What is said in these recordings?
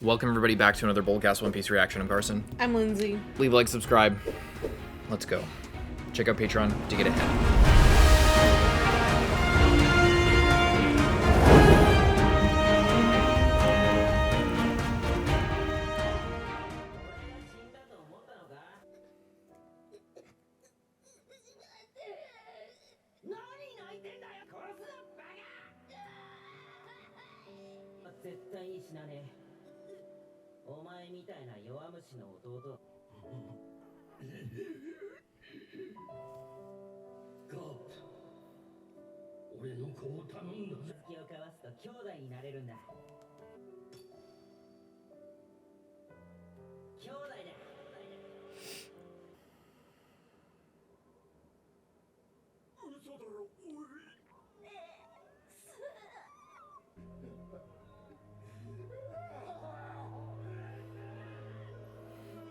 Welcome everybody back to another BOLDcast One Piece reaction. I'm Carson. I'm Lindsay. Leave a like, subscribe. Let's go. Check out Patreon to get ahead.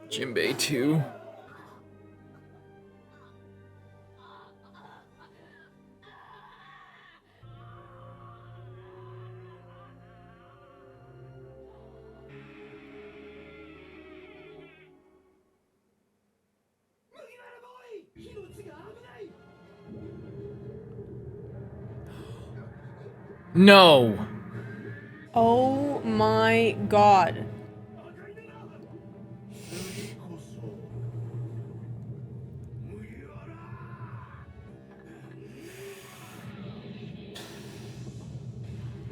Jinbei too. No. Oh my god.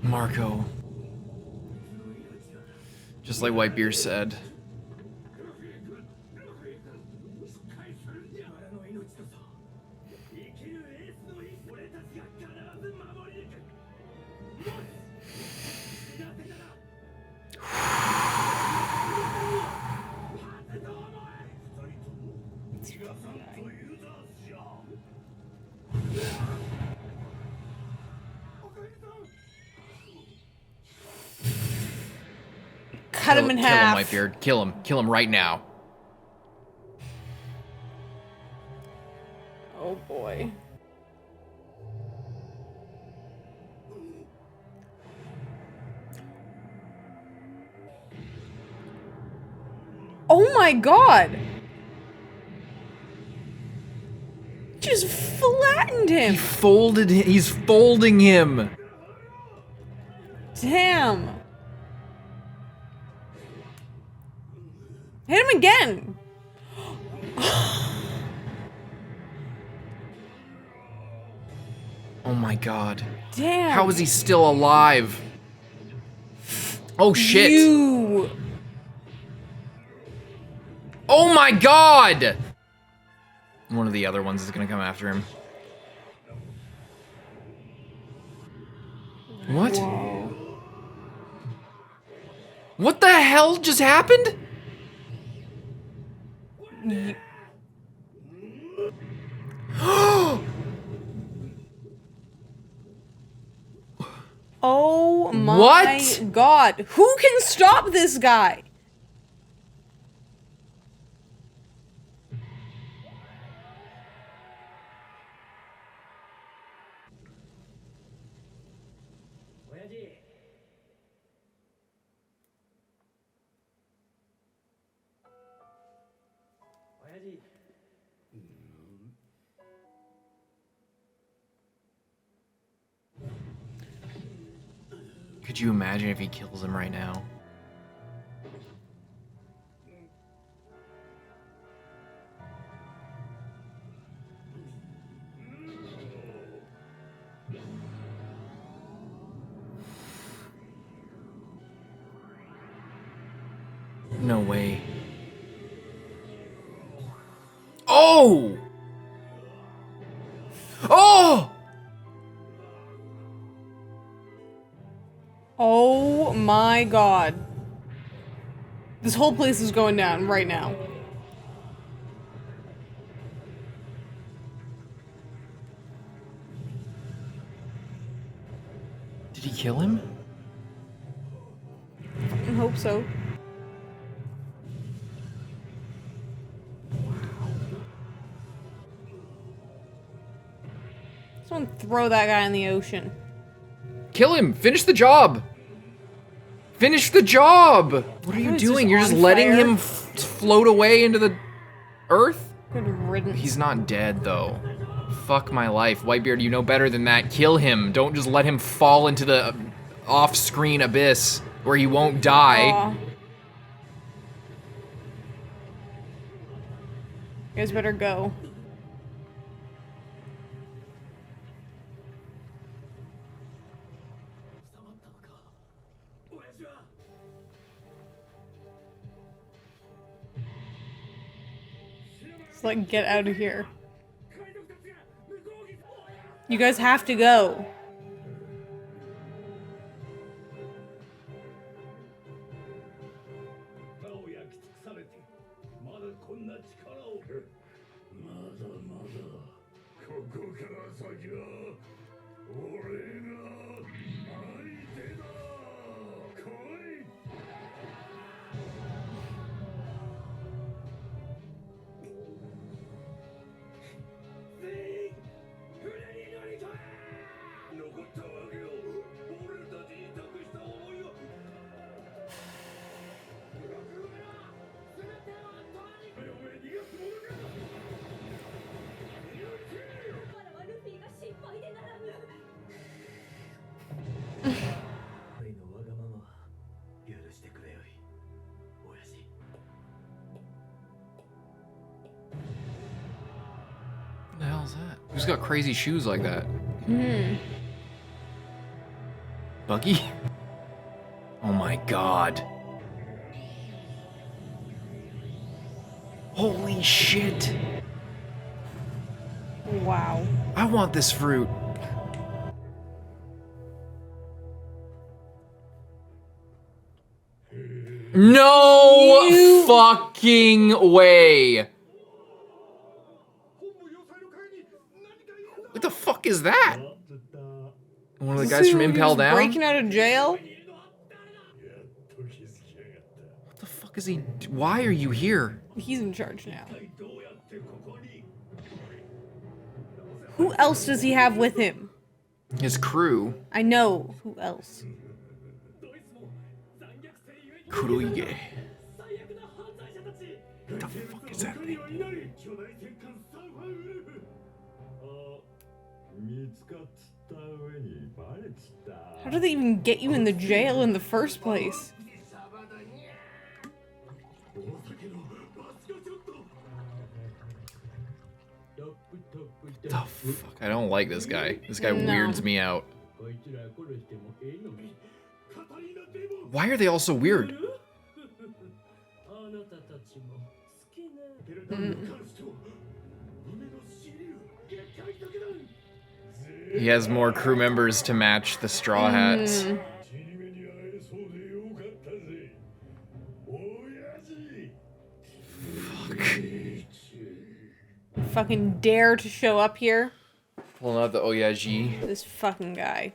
Marco. Just like Whitebeard said. Cut him in half. Kill him, Whitebeard. Kill him. Kill him right now. Oh boy. Oh my god. Just flattened him. He's folding him. Damn. Hit him again. Oh my god. Damn. How is he still alive? Oh shit. You. Oh my god! One of the other ones is gonna come after him. What? Whoa. What the hell just happened? Oh my What? god. Who can stop this guy? Could you imagine if he kills him right now? No way. Oh! Oh! Oh my god. This whole place is going down right now. Did he kill him? I hope so. Someone throw that guy in the ocean. Kill him! Finish the job! Finish the job! What are you He's doing? just You're just on letting fire. him float away into the earth? Good riddance. He's not dead, though. Fuck my life. Whitebeard, you know better than that. Kill him. Don't just let him fall into the off-screen abyss where he won't die. Aw. You guys better go. Just like get out of here. You guys have to go. What the hell's that? Who's got crazy shoes like that? Buggy? Oh my god. Holy shit. Wow. I want this fruit. No fucking way. What the fuck is that? One of the guys from Impel Down? Breaking out of jail? What the fuck is he? Why are you here? He's in charge now. Who else does he have with him? His crew. I know. Who else? Kuroige. What the fuck is that thing? How did they even get you in the jail in the first place? The fuck? I don't like this guy. This guy No. weirds me out. Why are they all so weird? He has more crew members to match the Straw Hats. Fuck. Fucking dare to show up here? Pulling out the Oyaji. This fucking guy.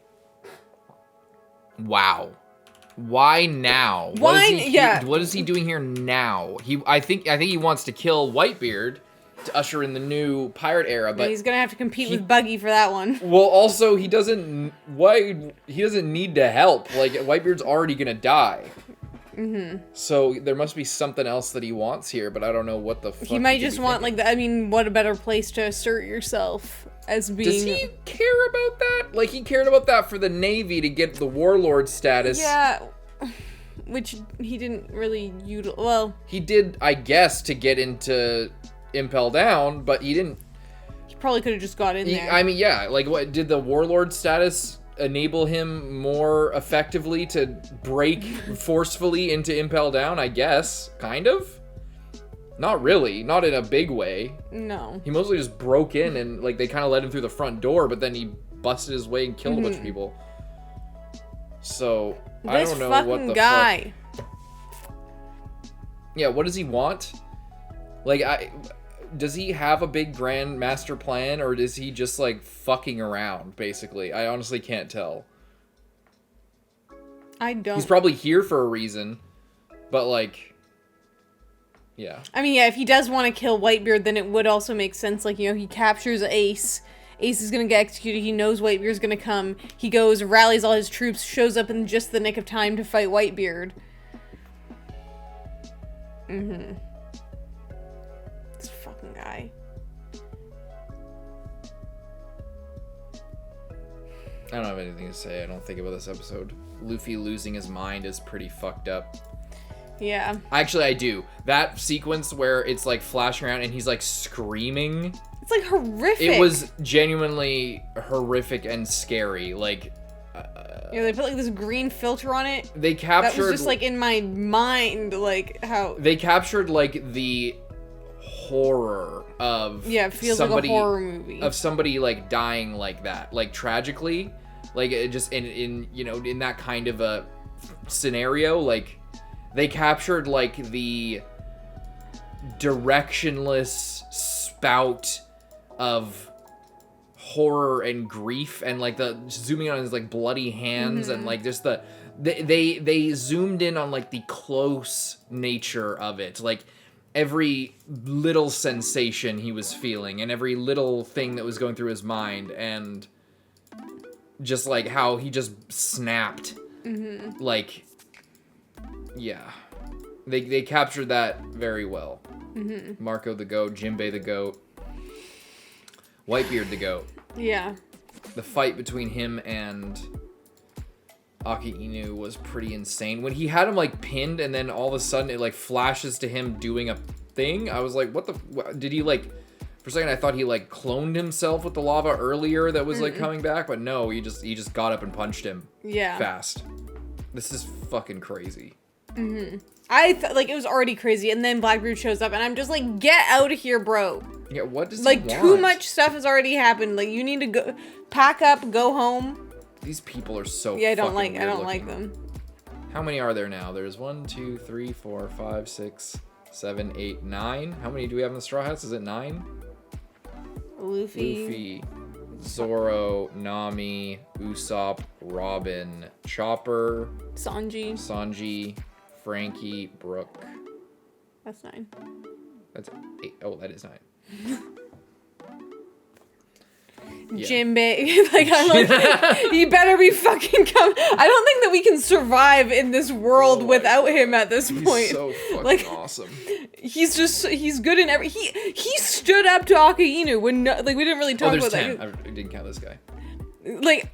Wow. Why now? Why? Yeah. What is he doing here now? I think he wants to kill Whitebeard to usher in the new pirate era, but He's gonna have to compete with Buggy for that one. well, also he doesn't need to help. Like Whitebeard's already gonna die. So there must be something else that he wants here, but I don't know what the fuck. He might could just be want, thinking. like, I mean, what a better place to assert yourself as being... Does he care about that? Like, he cared about that for the Navy to get the warlord status. Yeah, which he didn't really well... He did, I guess, to get into Impel Down, but he didn't... He probably could have just got in there. I mean, yeah, like, what, did the warlord status enable him more effectively to break forcefully into Impel Down? I guess, kind of? Not really, not in a big way. No. He mostly just broke in and, like, they kind of let him through the front door, but then he busted his way and killed a bunch of people. So, I don't know what the guy. fuck. Yeah, what does he want? Like, does he have a big grand master plan, or is he just, like, fucking around, basically? I honestly can't tell. I don't... He's probably here for a reason, but, like, yeah. I mean, yeah, if he does want to kill Whitebeard, then it would also make sense, like, you know, he captures Ace Ace is gonna get executed. He knows Whitebeard's gonna come. He goes, rallies all his troops, shows up in just the nick of time to fight Whitebeard. This fucking guy. I don't have anything to say. I don't think about this episode. Luffy losing his mind is pretty fucked up. Yeah. Actually, I do. That sequence where it's like flashing around and he's like screaming. It's like horrific. It was genuinely horrific and scary. Like, yeah, they put like this green filter on it. They captured. That was just like in my mind, like how. They captured like the horror of. Yeah, it feels somebody, like a horror movie. Of somebody like dying like that, like tragically, like it just in you know in that kind of a scenario, like. They captured, like, the directionless spout of horror and grief and, like, the zooming on his, like, bloody hands and, like, just the... They zoomed in on, like, the close nature of it. Like, every little sensation he was feeling and every little thing that was going through his mind and just, like, how he just snapped. Like... Yeah, they captured that very well. Marco the goat, Jinbei the goat, Whitebeard the goat. Yeah. The fight between him and akainu was pretty insane. When he had him like pinned and then all of a sudden it like flashes to him doing a thing, I was like, what the... Did he like... For a second I thought he like cloned himself with the lava earlier that was like coming back, but no, he just got up and punched him. Yeah. Fast. This is fucking crazy. I like it was already crazy, and then Blackbeard shows up, and I'm just like, get out of here, bro. Yeah, what does like he want? too much stuff has already happened. Like you need to go, pack up, go home. These people are so. Yeah, I don't like looking. them. How many are there now? There's 1, 2, 3, 4, 5, 6, 7, 8, 9. How many do we have in the Straw Hats? Is it 9? Luffy, Zoro, Nami, Usopp, Robin, Chopper, Sanji, Frankie, Brook. That's 9. That's 8. Oh, that is 9. Yeah. Jinbei, like I'm like, you better be fucking come. I don't think that we can survive in this world without him at this point. He's so fucking like, awesome. He's good in every. He stood up to akainu when we didn't really talk about 10. that. I didn't count this guy. Like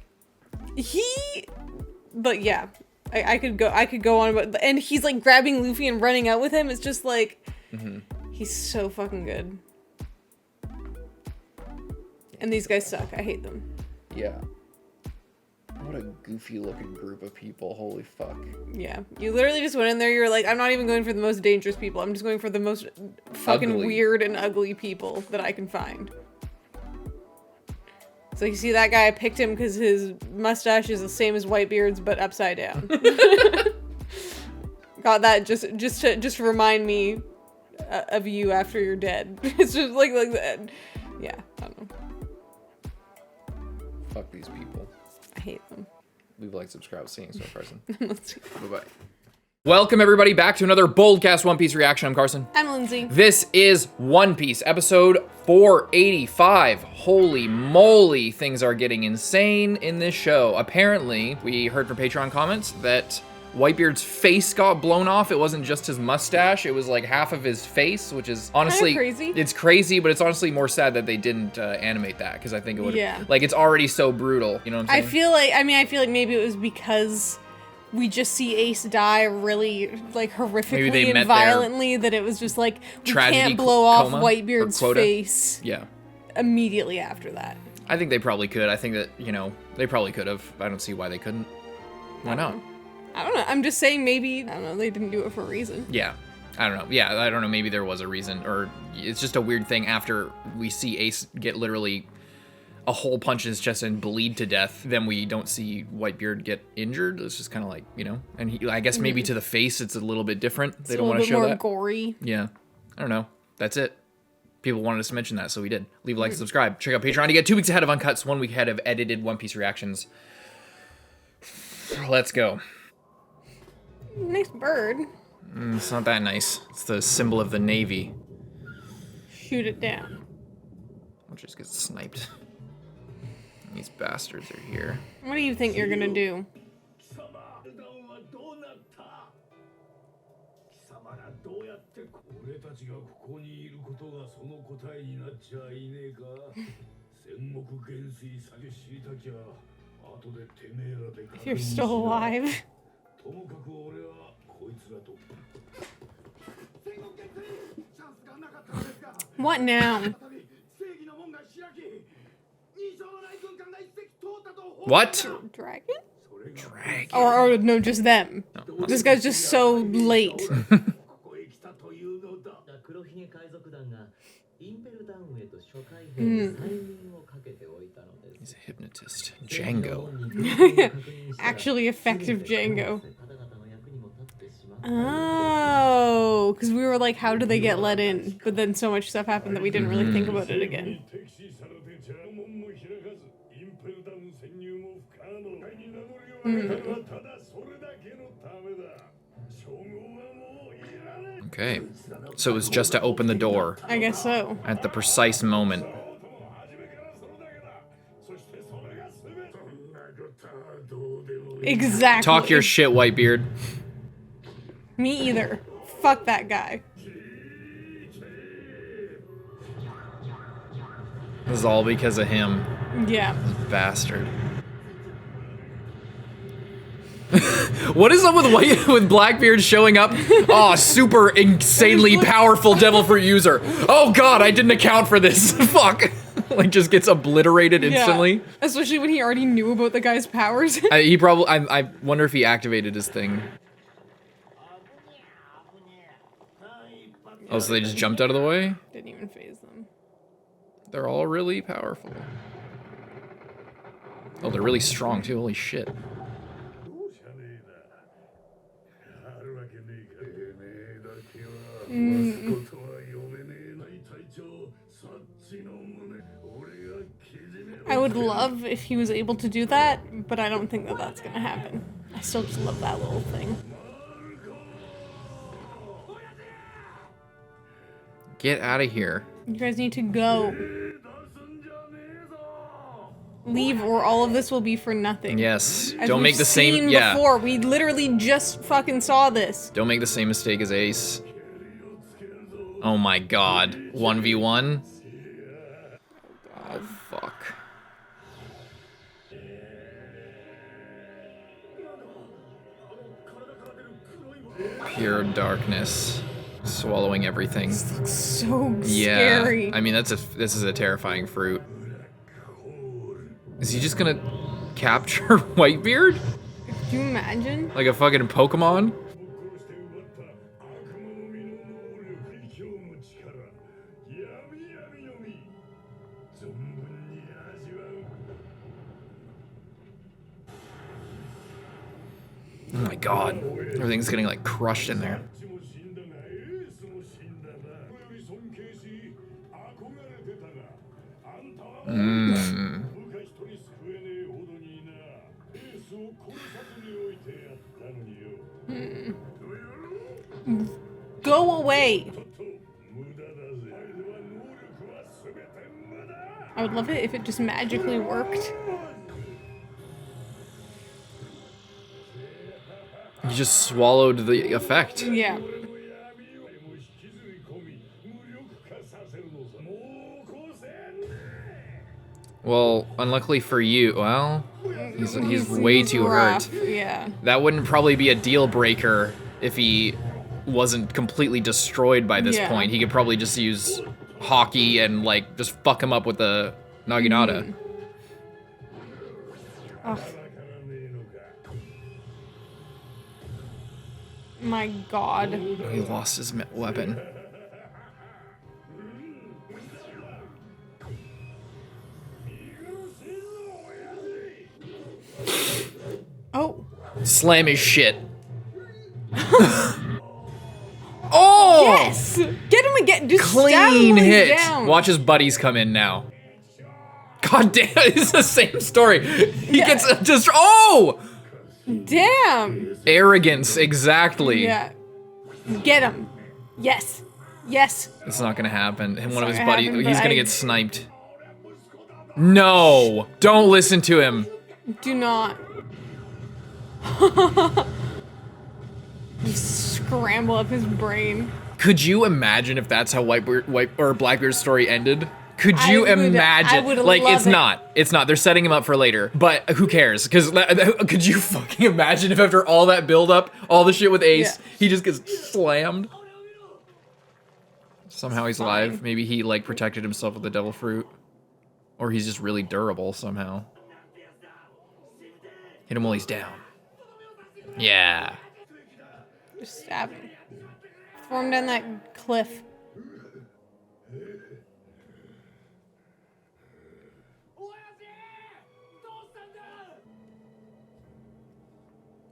but yeah. I could go on, but and he's like grabbing Luffy and running out with him. It's just like he's so fucking good. And these guys suck. I hate them. Yeah. What a goofy looking group of people. Holy fuck. Yeah. You literally just went in there. You're like, I'm not even going for the most dangerous people. I'm just going for the most fucking weird and ugly people that I can find. So you see that guy, I picked him because his mustache is the same as Whitebeard's, but upside down. Got that just to remind me of you after you're dead. It's just like that. Yeah, I don't know. Fuck these people. I hate them. Leave a like, subscribe, seeing so Carson. Let's see. Bye-bye. Welcome everybody back to another BOLDcast One Piece reaction. I'm Carson. I'm Lindsay. This is One Piece, episode 485. Holy moly, things are getting insane in this show. Apparently, we heard from Patreon comments that Whitebeard's face got blown off. It wasn't just his mustache, it was like half of his face, which is honestly crazy. It's crazy, but it's honestly more sad that they didn't animate that, because I think it would like it's already so brutal. You know what I'm saying? I feel like maybe it was because we just see Ace die really like horrifically and violently that it was just like we can't blow off Whitebeard's face immediately after that. I think they probably could. I think that, you know, they probably could have. I don't see why they couldn't. Why not? I don't know. I'm just saying maybe, I don't know, they didn't do it for a reason. Yeah. I don't know. Yeah, I don't know. Maybe there was a reason, or it's just a weird thing after we see Ace get literally a hole punch in his chest and bleed to death, then we don't see Whitebeard get injured. It's just kind of like, you know, and he, I guess maybe to the face it's a little bit different. They don't want to show that. It's a little bit more gory. Yeah. I don't know. That's it. People wanted us to mention that, so we did. Leave a like, subscribe. Check out Patreon to get 2 weeks ahead of Uncuts, 1 week ahead of edited One Piece reactions. Let's go. Nice bird. It's not that nice. It's the symbol of the Navy. Shoot it down. I'll just get sniped. These bastards are here. What do you think you're gonna do? If you're still alive. What now? What? Dragon? Dragon. Or no, just them. No, this guy's just so late. He's a hypnotist. Django. Actually effective Django. Oh, because we were like, how do they get let in? But then so much stuff happened that we didn't really think about it again. Okay, so it was just to open the door. I guess so. At the precise moment. Exactly. Talk your shit, Whitebeard. Me either. Fuck that guy. This is all because of him. Yeah. This bastard. What is up with Blackbeard showing up? Oh, super insanely powerful devil fruit user. Oh god, I didn't account for this. Fuck. Like just gets obliterated instantly. Yeah. Especially when he already knew about the guy's powers. He probably. I wonder if he activated his thing. Oh, so they just jumped out of the way? Didn't even phase them. They're all really powerful. Oh, they're really strong too. Holy shit. I would love if he was able to do that, but I don't think that that's gonna happen. I still just love that little thing. Get out of here. You guys need to go. Leave or all of this will be for nothing. Yes. As don't make the same. Yeah. Before. We literally just fucking saw this. Don't make the same mistake as Ace. Oh my god. 1v1? Oh fuck. Pure darkness. Swallowing everything. This looks so scary. I mean, this is a terrifying fruit. Is he just gonna capture Whitebeard? Could you imagine? Like a fucking Pokemon? Oh my god. Everything's getting like crushed in there. Go away. I would love it if it just magically worked. You just swallowed the effect. Yeah. Well, unluckily for you, well, he's way too rough. hurt. Yeah. That wouldn't probably be a deal breaker if he wasn't completely destroyed by this point. He could probably just use hockey and like just fuck him up with the Naginata. Oh. My god. He lost his weapon. Oh. Slam his shit. Oh! Yes! Get him again. Just clean hit. Down. Watch his buddies come in now. God damn, it's the same story. He gets just. Oh! Damn. Arrogance, exactly. Yeah. Get him. Yes. Yes. It's not gonna happen. And one of his buddies, he's gonna get sniped. No, don't listen to him. Do not. You scramble up his brain. Could you imagine if that's how Blackbeard's story ended? Could you imagine? Like, it's not. They're setting him up for later, but who cares? Because could you fucking imagine if after all that build-up, all the shit with Ace, he just gets slammed? Somehow he's alive. Maybe he, like, protected himself with the devil fruit. Or he's just really durable somehow. Hit him while he's down. Yeah. Just stab him. Throw him down that cliff.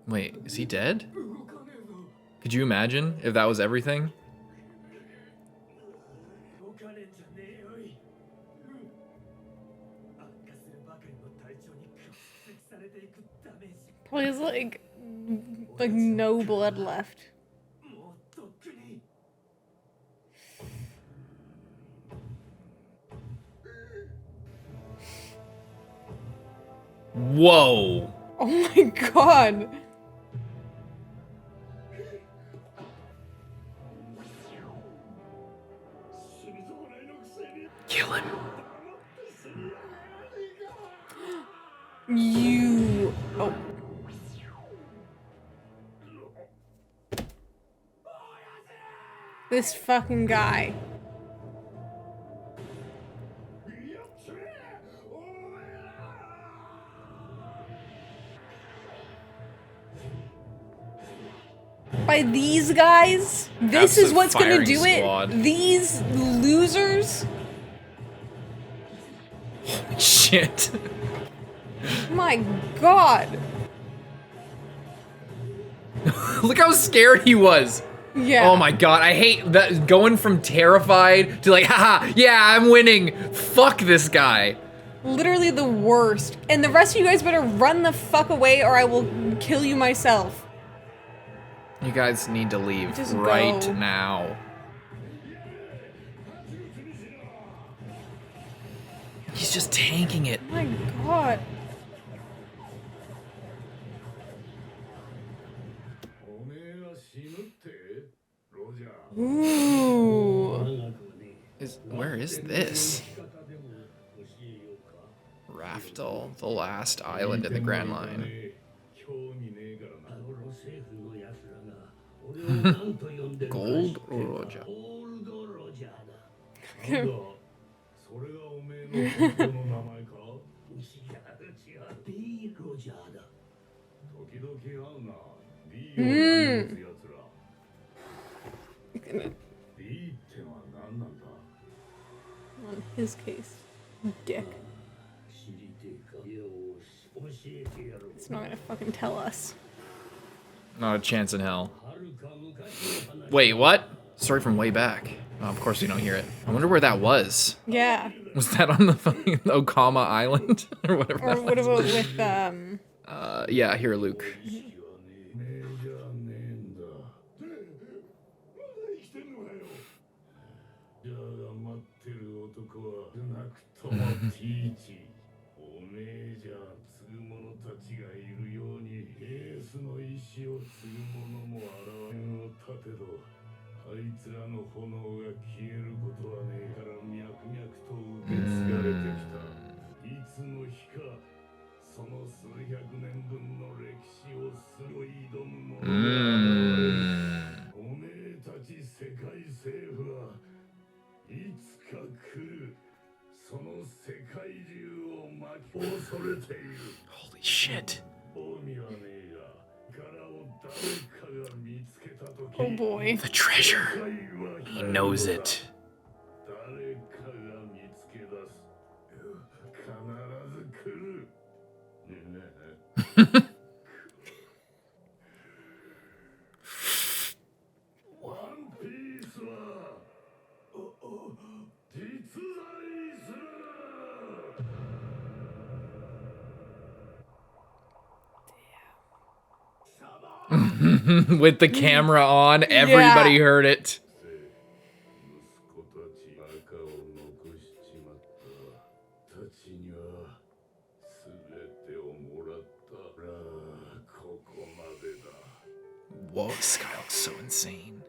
Wait, is he dead? Could you imagine if that was everything? Well, he's like no blood left. Whoa. Oh my god. Kill him. You. Oh. This fucking guy. By these guys? This is what's gonna do it? These losers? Holy shit. My god. Look how scared he was. Yeah. Oh my god, I hate that, going from terrified to like, haha, yeah, I'm winning. Fuck this guy. Literally the worst. And the rest of you guys better run the fuck away or I will kill you myself. You guys need to leave Just right go. now. He's just tanking it. Oh my god. Ooh. Where is this? Raftel, the last island in the Grand Line. Gold Roja. On his case, dick. It's not gonna fucking tell us. Not a chance in hell. Wait, what? Story from way back. Oh, of course we don't hear it. I wonder where that was. Yeah. Was that on the fucking Okama Island? Or whatever. Or what about with, yeah, here, Luke. Holy shit. oh boy. The treasure. He knows it. With the camera on, everybody heard it. Whoa, this guy looks so insane.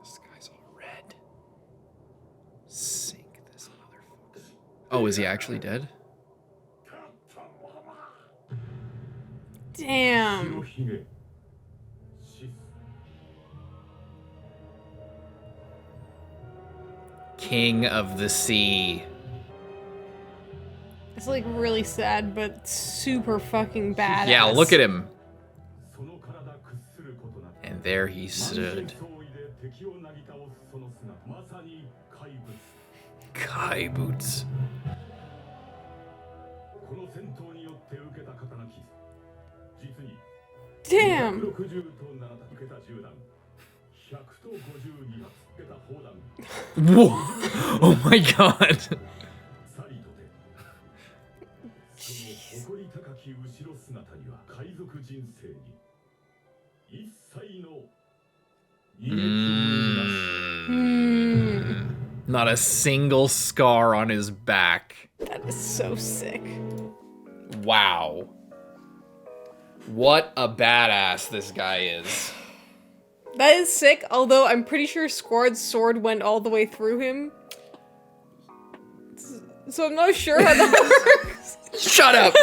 This guy's all red. Sink this motherfucker. Oh, is he actually dead? Damn. King of the Sea. It's like really sad, but super fucking badass. Yeah, look at him. And there he stood. Kai boots. Damn. Whoa. Oh my god. Not a single scar on his back. That is so sick. Wow. What a badass this guy is. That is sick, although I'm pretty sure Squard's sword went all the way through him. So I'm not sure how that works. Shut up!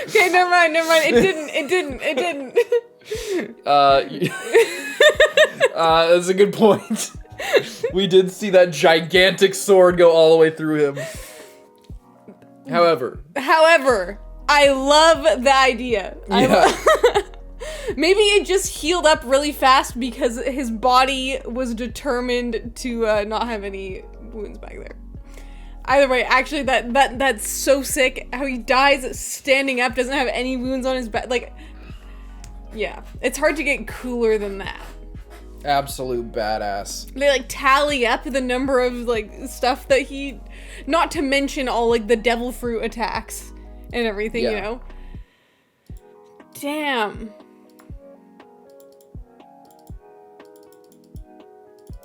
Okay, never mind. It didn't. That's a good point. We did see that gigantic sword go all the way through him. However, I love the idea. Yeah. Maybe it just healed up really fast because his body was determined to not have any wounds back there. Either way, actually, that's so sick. How he dies standing up, doesn't have any wounds on his back. Like, yeah, it's hard to get cooler than that. Absolute badass. They like tally up the number of like stuff that he, not to mention all like the devil fruit attacks and everything, you know. Damn.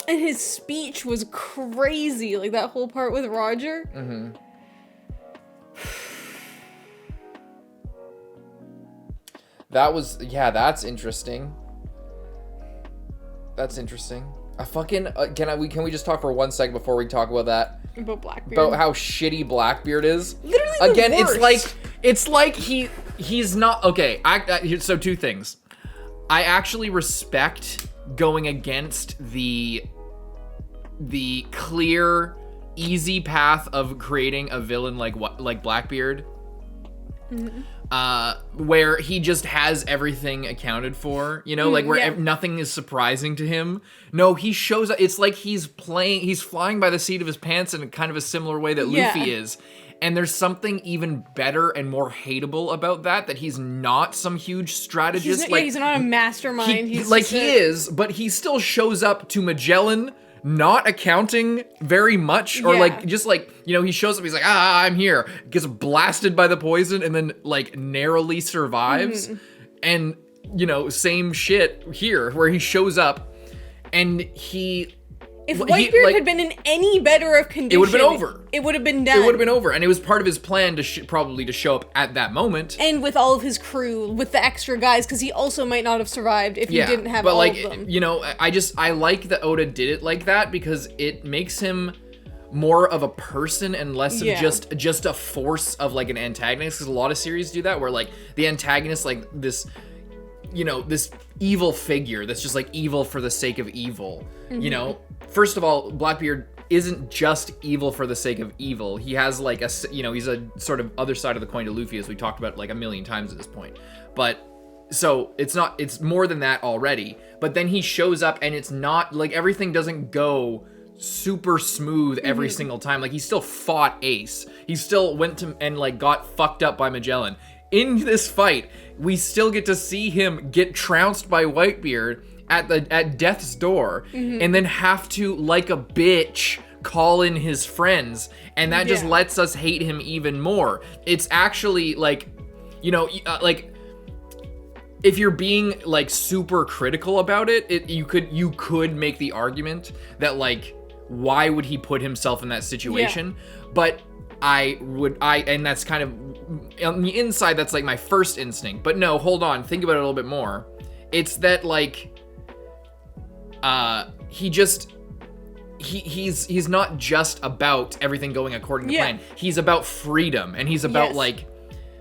And his speech was crazy, like that whole part with Roger. Mm-hmm. That's interesting. That's interesting. Can we just talk for 1 second before we talk about that? About Blackbeard. About how shitty Blackbeard is. Literally again, the worst. it's like he's not okay. So 2 things. I actually respect going against the clear, easy path of creating a villain like Blackbeard. Mm-hmm. Where he just has everything accounted for, you know, like where nothing is surprising to him. No, he shows up. It's like he's flying by the seat of his pants in kind of a similar way that Luffy is. And there's something even better and more hateable about that he's not some huge strategist. He's not a mastermind. He is, but he still shows up to Magellan not accounting very much, or he shows up, he's like, I'm here, gets blasted by the poison, and then like narrowly survives. And same shit here, where he shows up and if Whitebeard had been in any better of condition, it would have been over. It would have been done. It would have been over, and it was part of his plan to probably show up at that moment. And with all of his crew, with the extra guys, because he also might not have survived if he didn't have all of them. I like that Oda did it like that, because it makes him more of a person and less of just a force of like an antagonist. Because a lot of series do that, where like the antagonist, like this, this evil figure that's just like evil for the sake of evil. First of all, Blackbeard isn't just evil for the sake of evil. He has like he's a sort of other side of the coin to Luffy, as we talked about like a million times at this point. But so it's more than that already. But then he shows up and it's not like everything doesn't go super smooth every single time. Like he still fought Ace. He still went to and like got fucked up by Magellan. In this fight, we still get to see him get trounced by Whitebeard at death's door, and then have to, like a bitch, call in his friends, and that just lets us hate him even more. It's actually like, you know, like if you're being like super critical about it, you could make the argument that like, why would he put himself in that situation? But and that's kind of on the inside, that's like my first instinct. But no, hold on, think about it a little bit more. It's that like, he's not just about everything going according to plan. He's about freedom, and he's about like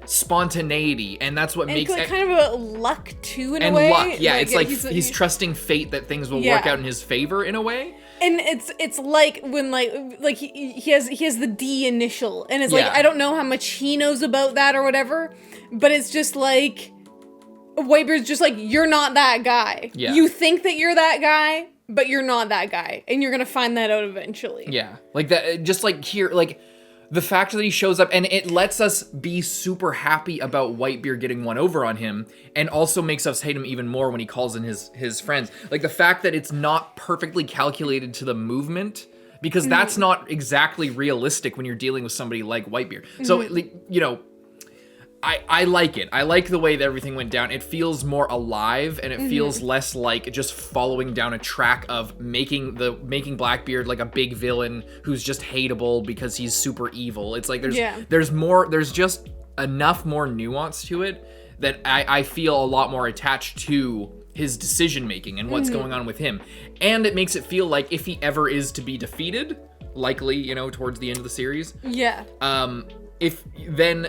spontaneity, and that's what makes it kind of a luck too, in a way. And luck, yeah, it's like he's trusting fate that things will work out in his favor in a way. And it's like when like he has the D initial, and it's like, I don't know how much he knows about that or whatever, but it's just like Whitebeard's just like, you're not that guy. You think that you're that guy, but you're not that guy, and you're gonna find that out eventually. Yeah, like that. Just like here, like the fact that he shows up, and it lets us be super happy about Whitebeard getting one over on him, and also makes us hate him even more when he calls in his friends. Like the fact that it's not perfectly calculated to the movement, because that's not exactly realistic when you're dealing with somebody like Whitebeard. So, you know, I like it. I like the way that everything went down. It feels more alive, and it feels less like just following down a track of making Blackbeard like a big villain who's just hateable because he's super evil. It's like there's just enough more nuance to it that I feel a lot more attached to his decision making and what's going on with him. And it makes it feel like if he ever is to be defeated, likely, you know, towards the end of the series. If then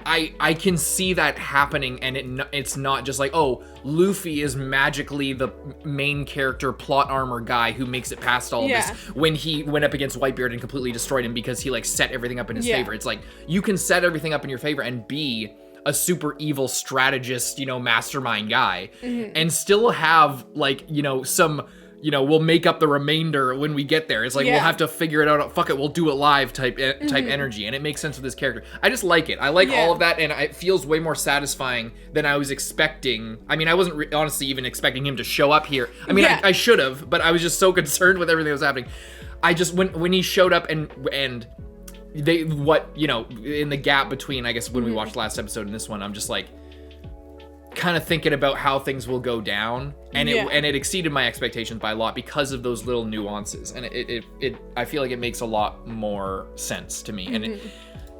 I can see that happening, and it's not just like, oh, Luffy is magically the main character plot armor guy who makes it past all of this when he went up against Whitebeard and completely destroyed him because he like set everything up in his favor. It's like, you can set everything up in your favor and be a super evil strategist, you know, mastermind guy, and still have like, you know, some, you know, we'll make up the remainder when we get there. It's like, we'll have to figure it out. Fuck it, we'll do it live type energy. And it makes sense with this character. I just like it. I like all of that, and it feels way more satisfying than I was expecting. I mean, I wasn't honestly even expecting him to show up here. I mean, I should have, but I was just so concerned with everything that was happening. I just, when he showed up and they, what, you know, in the gap between, I guess, when we watched last episode and this one, I'm just like, kind of thinking about how things will go down, and it exceeded my expectations by a lot because of those little nuances, and it I feel like it makes a lot more sense to me, and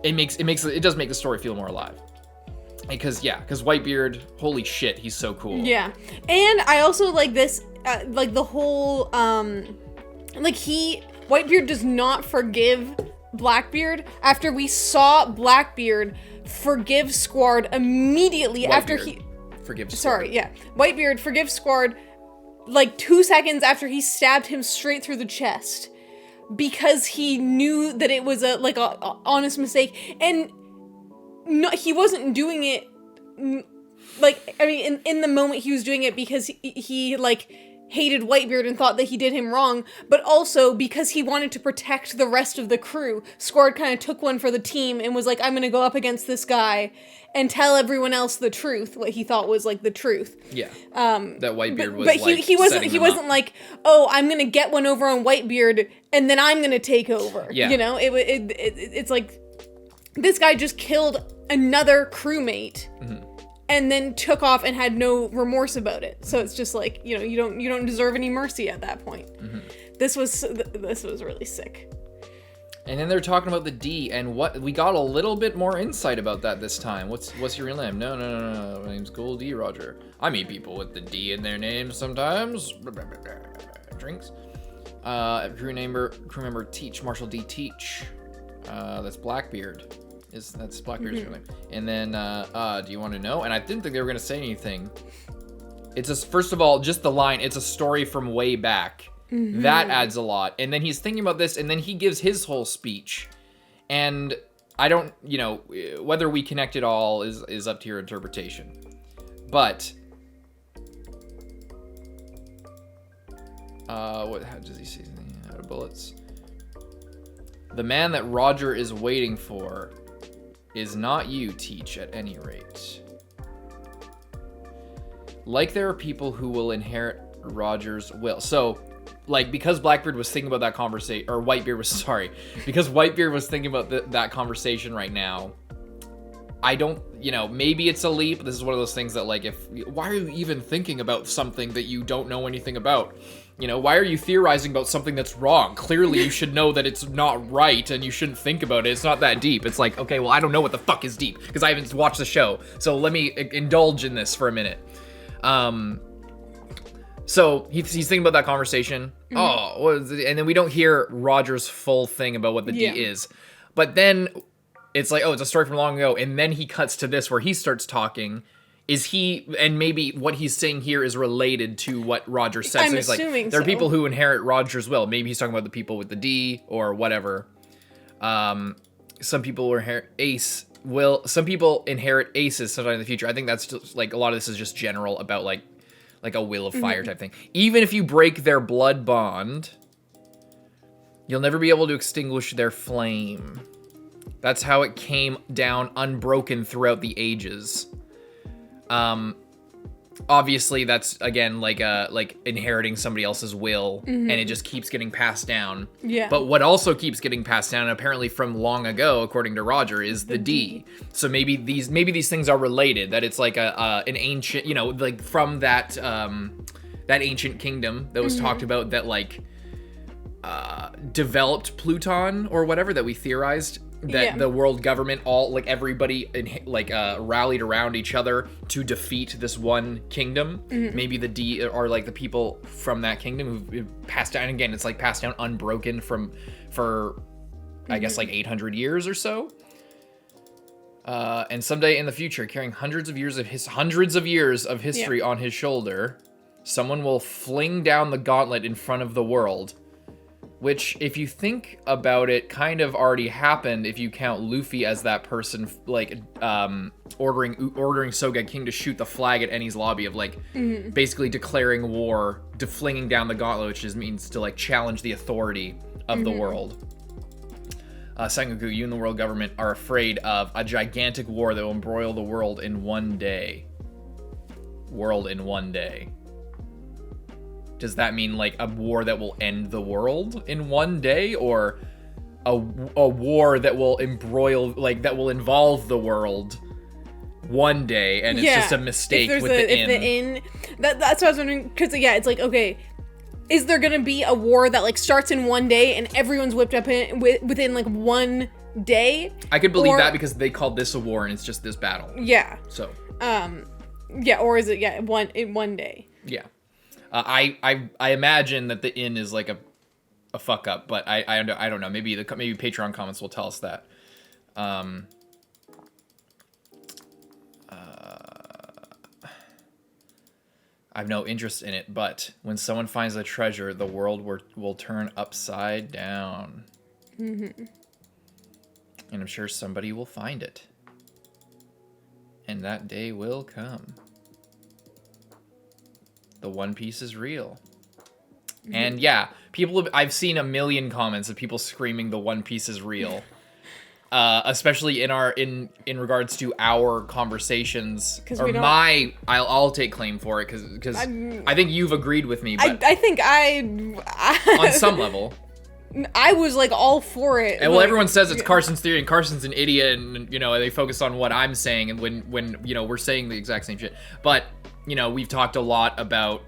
it does make the story feel more alive, because Whitebeard, holy shit, he's so cool. And I also like this, like the whole like Whitebeard does not forgive Blackbeard after we saw Blackbeard forgive Squard immediately after he forgives Squard. Whitebeard forgives Squard like 2 seconds after he stabbed him straight through the chest, because he knew that it was a honest mistake, and no, he wasn't doing it like, I mean, in the moment he was doing it because he like hated Whitebeard and thought that he did him wrong, but also because he wanted to protect the rest of the crew. Squard kind of took one for the team and was like, I'm gonna go up against this guy and tell everyone else the truth, what he thought was like the truth. That Whitebeard was but he wasn't like, oh, I'm gonna get one over on Whitebeard and then I'm gonna take over. You know, it's like, this guy just killed another crewmate. And then took off and had no remorse about it. So it's just like, you know, you don't deserve any mercy at that point. This was really sick. And then they're talking about the D, and what we got a little bit more insight about that this time. What's your real name? No. My name's Gold D. Roger. I meet people with the D in their names sometimes. Drinks. Crew member Teach, Marshall D. Teach. That's Blackbeard. That's Blackbeard's real name. And then, do you want to know? And I didn't think they were going to say anything. It's first of all, just the line, it's a story from way back. That adds a lot. And then he's thinking about this, and then he gives his whole speech. And I don't, you know, whether we connect it all is up to your interpretation. But, how does he say something out of bullets? The man that Roger is waiting for is not you, Teach, at any rate. Like there are people who will inherit Roger's will. So, like, because Blackbeard was thinking about that conversation, or Whitebeard was, sorry, because Whitebeard was thinking about that conversation right now, I don't, maybe it's a leap. This is one of those things that, like, why are you even thinking about something that you don't know anything about? Why are you theorizing about something that's wrong? Clearly you should know that it's not right and you shouldn't think about it. It's not that deep. It's like, okay, well, I don't know what the fuck is deep because I haven't watched the show. So let me indulge in this for a minute. So he's thinking about that conversation. Mm-hmm. Oh, what is it? And then we don't hear Roger's full thing about what the D is. But then it's like, oh, it's a story from long ago. And then he cuts to this where he starts talking. And maybe what he's saying here is related to what Roger said. I'm so he's assuming like, there are people who inherit Roger's will. Maybe he's talking about the people with the D or whatever. Some people inherit Ace will. Some people inherit Aces sometime in the future. I think that's just, like, a lot of this is just general about like a will of fire type thing. Even if you break their blood bond, you'll never be able to extinguish their flame. That's how it came down unbroken throughout the ages. Obviously that's, again, like inheriting somebody else's will, and it just keeps getting passed down. Yeah. But what also keeps getting passed down, apparently from long ago, according to Roger, is the D. So maybe these things are related, that it's like an ancient, like from that ancient kingdom that was talked about that, like, developed Pluton or whatever, that we theorized. That the world government, all, like, everybody rallied around each other to defeat this one kingdom. Maybe the D are like the people from that kingdom who passed down. Again, it's like passed down unbroken for I guess like 800 years or so. And someday in the future, carrying hundreds of years of history on his shoulder, someone will fling down the gauntlet in front of the world. Which, if you think about it, kind of already happened if you count Luffy as that person, like, ordering Soga King to shoot the flag at Eni's lobby of, like, basically declaring war, flinging down the gauntlet, which just means to, like, challenge the authority of the world. Sengoku, you and the world government are afraid of a gigantic war that will embroil the world in one day. World in one day. Does that mean, like, a war that will end the world in one day, or a war that will embroil, like, that will involve the world one day, and it's just a mistake with the in? That's what I was wondering, because, it's like, okay, is there gonna be a war that, like, starts in one day and everyone's whipped up within, like, one day? I could believe that because they called this a war and it's just this battle. Yeah. So. Or is it, one day? Yeah. I imagine that the inn is like a fuck up, but I don't know. Maybe Patreon comments will tell us that. I have no interest in it, but when someone finds a treasure, the world will turn upside down. And I'm sure somebody will find it. And that day will come. The One Piece is real. And yeah, I've seen a million comments of people screaming the One Piece is real. Especially in regards to our conversations, or I'll take claim for it because I think you've agreed with me. But I think on some level, I was like all for it. And well, everyone says it's Carson's theory, and Carson's an idiot, and they focus on what I'm saying, and when we're saying the exact same shit. But we've talked a lot about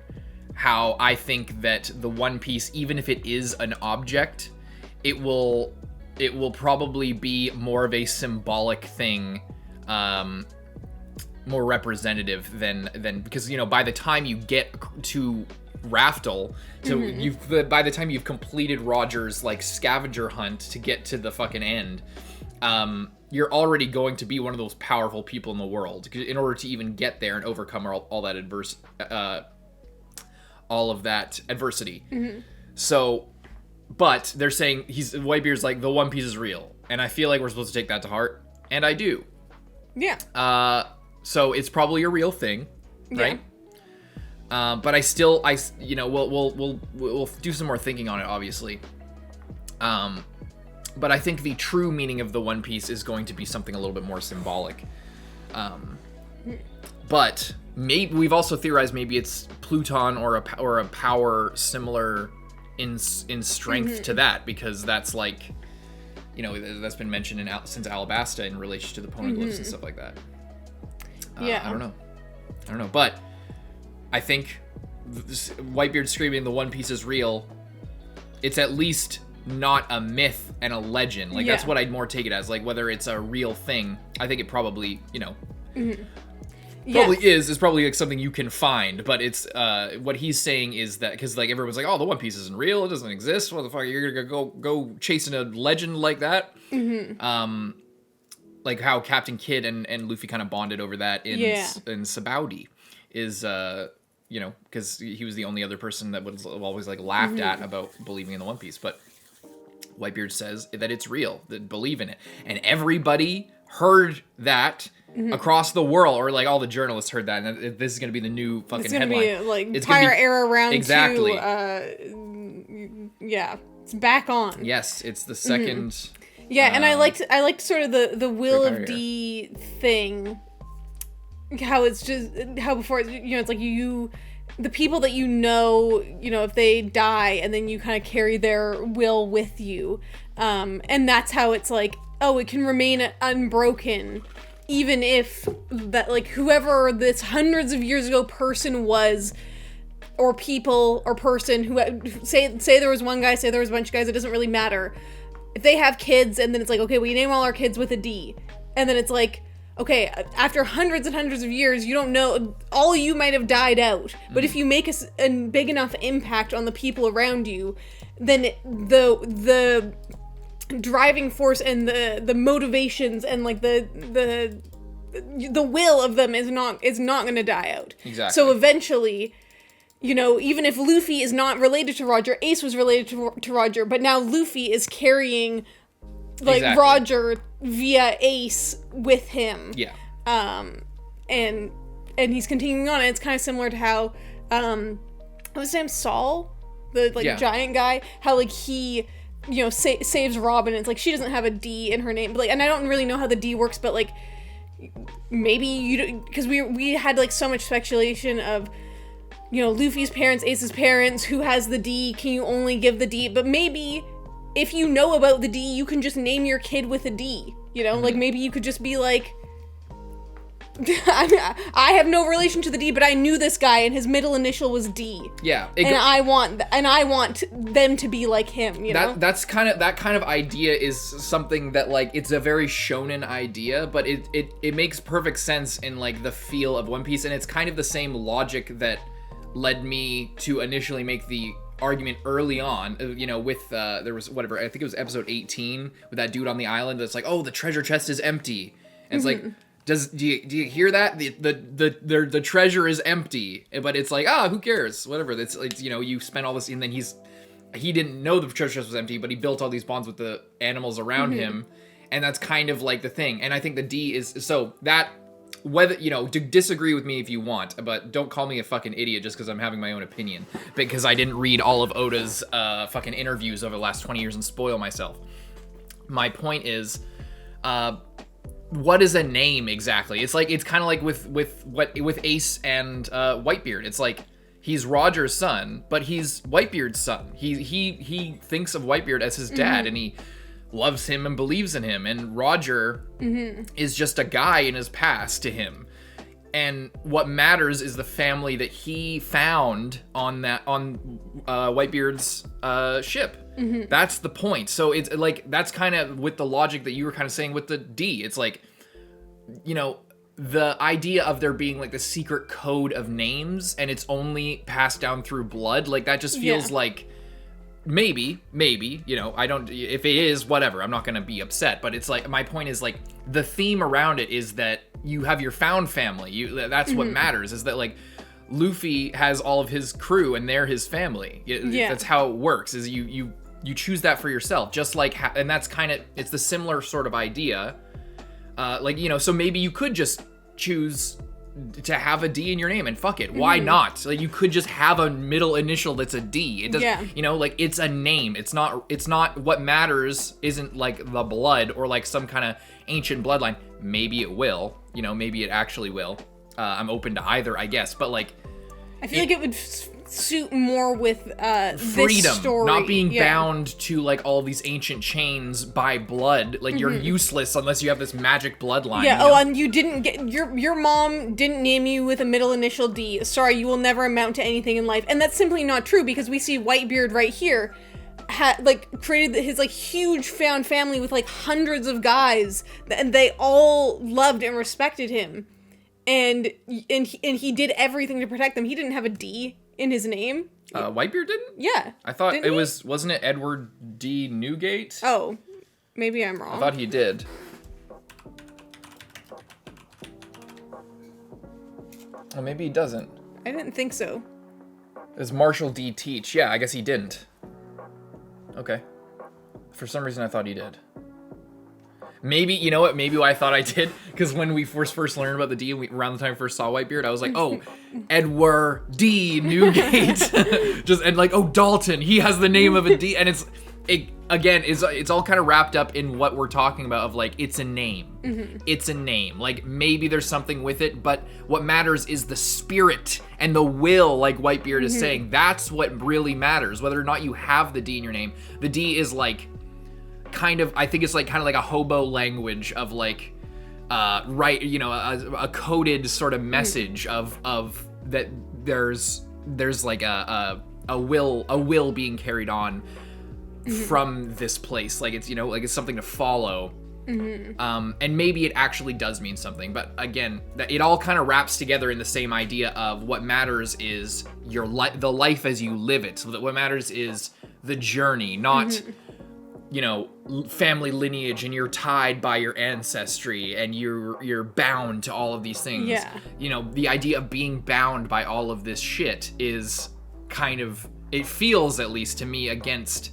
how I think that the One Piece, even if it is an object, it will probably be more of a symbolic thing, more representative than because by the time you get to Raftel, by the time you've completed Roger's like scavenger hunt to get to the fucking end, you're already going to be one of those powerful people in the world in order to even get there and overcome all that all of that adversity. So, but they're saying Whitebeard's like, the One Piece is real, and I feel like we're supposed to take that to heart, and I do. Yeah. So it's probably a real thing, right? But we'll do some more thinking on it, obviously. But I think the true meaning of the One Piece is going to be something a little bit more symbolic. But maybe we've also theorized maybe it's Pluton or a power similar in strength to that, because that's like, you know, that's been mentioned since Alabasta in relation to the poneglyphs and stuff like that. I don't know, but I think Whitebeard screaming the One Piece is real, it's at least not a myth and a legend. Like, that's what I'd more take it as. Like, whether it's a real thing, I think it probably, you know, probably is probably like something you can find. But it's what he's saying is that, because like everyone's like, oh, the One Piece isn't real, it doesn't exist. What the fuck, you're gonna go chasing a legend like that? Like how Captain Kidd and Luffy kind of bonded over that in Sabaody is you know, because he was the only other person that was always like laughed at about believing in the One Piece. But Whitebeard says that it's real, that believe in it. And everybody heard that across the world, or like all the journalists heard that. And this is going to be the new fucking headline. It's going to be like Pirate Era Round 2. Exactly. It's back on. Yes, it's the second. And I liked sort of the Will of D thing. How it's just, how before, you know, it's like the people that you know, if they die, and then you kind of carry their will with you. And that's how it's like, oh, it can remain unbroken, even if that, like, whoever this hundreds of years ago person was, or people, or person, who, say there was one guy, say there was a bunch of guys, it doesn't really matter. If they have kids, and then it's like, okay, we name all our kids with a D. And then it's like, okay, after hundreds and hundreds of years, you don't know, all of you might have died out. But if you make a big enough impact on the people around you, then the driving force and the motivations and like the will of them is not going to die out. Exactly. So eventually, you know, even if Luffy is not related to Roger, Ace was related to Roger, but now Luffy is carrying like Roger via Ace with him. Yeah. And he's continuing on. And it's kind of similar to how what was his name, Saul, the giant guy, how like he, you know, saves Robin. And it's like she doesn't have a D in her name, but like, and I don't really know how the D works, but like maybe you, because we had like so much speculation of, you know, Luffy's parents, Ace's parents, who has the D, can you only give the D? But maybe if you know about the D, you can just name your kid with a D, you know? Like, maybe you could just be like, I have no relation to the D, but I knew this guy and his middle initial was D. Yeah. I want them to be like him, you know? That kind of idea is something that, like, it's a very shonen idea, but it makes perfect sense in, like, the feel of One Piece, and it's kind of the same logic that led me to initially make the argument early on, you know, with there was whatever, I think it was episode 18 with that dude on the island that's like, oh, the treasure chest is empty, and it's like, do you hear that, the treasure is empty, but it's like, who cares, whatever, it's like, you know, you spent all this, and then he didn't know the treasure chest was empty, but he built all these bonds with the animals around him, and that's kind of like the thing. And I think the D is, so that, whether, you know, to disagree with me if you want, but don't call me a fucking idiot just because I'm having my own opinion, because I didn't read all of Oda's fucking interviews over the last 20 years and spoil myself. My point is, what is a name exactly? It's like, it's kind of like with Ace and Whitebeard. It's like, he's Roger's son, but he's Whitebeard's son. He thinks of Whitebeard as his dad, and he loves him and believes in him, and Roger is just a guy in his past to him, and what matters is the family that he found on Whitebeard's ship. That's the point. So it's like, that's kind of with the logic that you were kind of saying with the D. It's like, you know, the idea of there being like the secret code of names and it's only passed down through blood, like that just feels like maybe, you know, I don't, if it is, whatever, I'm not going to be upset, but it's like, my point is like, the theme around it is that you have your found family. That's what matters, is that like, Luffy has all of his crew and they're his family. That's how it works, is you choose that for yourself, just like, and that's kind of, it's the similar sort of idea. Like, you know, so maybe you could just choose to have a D in your name and fuck it, why not? Like, you could just have a middle initial that's a D. It doesn't, you know, like, it's a name. It's not what matters isn't like the blood or like some kind of ancient bloodline. Maybe it will, you know, maybe it actually will. I'm open to either, I guess, but like, I feel like it would suit more with freedom, this story. not being bound to like all these ancient chains by blood. Like you're useless unless you have this magic bloodline. Yeah. You know? And you didn't get your mom didn't name you with a middle initial D. Sorry, you will never amount to anything in life, and that's simply not true because we see Whitebeard right here. Created his like huge found family with like hundreds of guys, and they all loved and respected him, and he did everything to protect them. He didn't have a D in his name. Whitebeard didn't? Yeah. I thought it wasn't it Edward D. Newgate? Oh, maybe I'm wrong. I thought he did. Well, maybe he doesn't. I didn't think so. It was Marshall D. Teach. Yeah, I guess he didn't. Okay. For some reason, I thought he did. Maybe, you know what? Maybe I thought I did, because when we first learned about the D, and around the time we first saw Whitebeard, I was like, oh, Edward D. Newgate. Dalton, he has the name of a D, and it's all kind of wrapped up in what we're talking about of, like, it's a name. Mm-hmm. It's a name. Like, maybe there's something with it, but what matters is the spirit and the will, like Whitebeard is saying. That's what really matters, whether or not you have the D in your name. The D is, like, I think it's like kind of like a hobo language of like, a coded sort of message of that there's like a will being carried on from this place. Like it's, like it's something to follow. And maybe it actually does mean something, but again, it all kind of wraps together in the same idea of what matters is the life as you live it. So that what matters is the journey, not family lineage, and you're tied by your ancestry and you're bound to all of these things. Yeah. The idea of being bound by all of this shit is kind of, it feels at least to me, against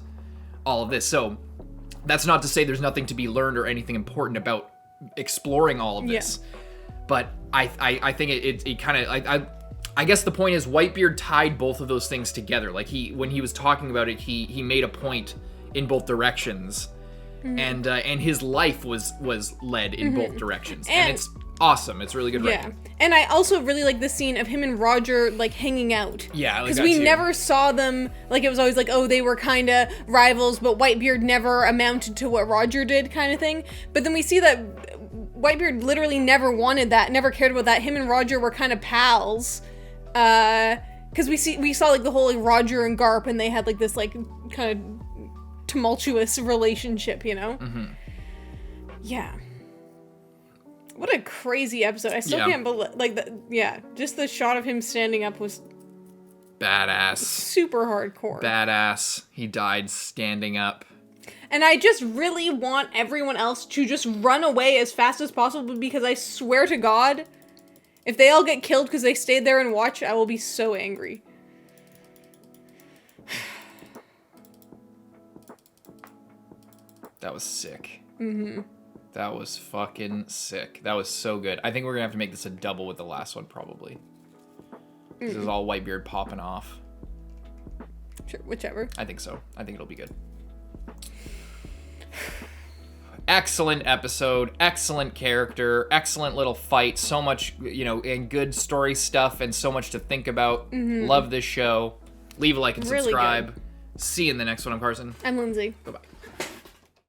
all of this. So that's not to say there's nothing to be learned or anything important about exploring all of this. Yeah. But I think it kind of, I guess the point is Whitebeard tied both of those things together. Like when he was talking about it, he made a point in both directions, and his life was led in both directions, and it's awesome. It's really good writing. And I also really like the scene of him and Roger like hanging out. Yeah, because we never saw them, like it was always like, oh, they were kind of rivals, but Whitebeard never amounted to what Roger did, kind of thing. But then we see that Whitebeard literally never wanted that, never cared about that. Him and Roger were kind of pals, because we saw like the whole like Roger and Garp, and they had like this like kind of tumultuous relationship, Yeah. What a crazy episode. I still can't believe, just the shot of him standing up was badass. Super hardcore. Badass. He died standing up. And I just really want everyone else to just run away as fast as possible, because I swear to God, if they all get killed because they stayed there and watched, I will be so angry. That was sick. That was fucking sick. That was so good. I think we're gonna have to make this a double with the last one, probably. This is all Whitebeard popping off. Sure, whichever. I think so. I think it'll be good. Excellent episode. Excellent character. Excellent little fight. So much, and good story stuff, and so much to think about. Love this show. Leave a like and subscribe. Really good. See you in the next one. I'm Carson. I'm Lindsay. Bye-bye.